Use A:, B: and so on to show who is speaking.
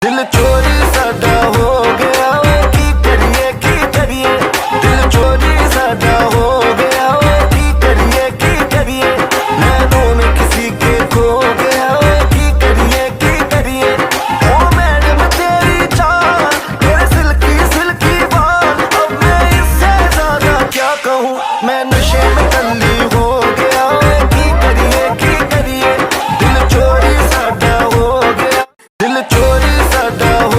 A: दिल चोरी साडा हो गया वे की करिए दिल चोरी साडा हो गया वे की करिए नैनों में किसी के खो गया वे की करिए ओ मैडम तेरी चाल तेरे सिल्की सिल्की बाल अब मैं इससे ज्यादा क्या कहूँ मैं नशे में टल्ली हो गया वे की करिए दिल चोरी साडा हो गया दिल चोरी साडा हो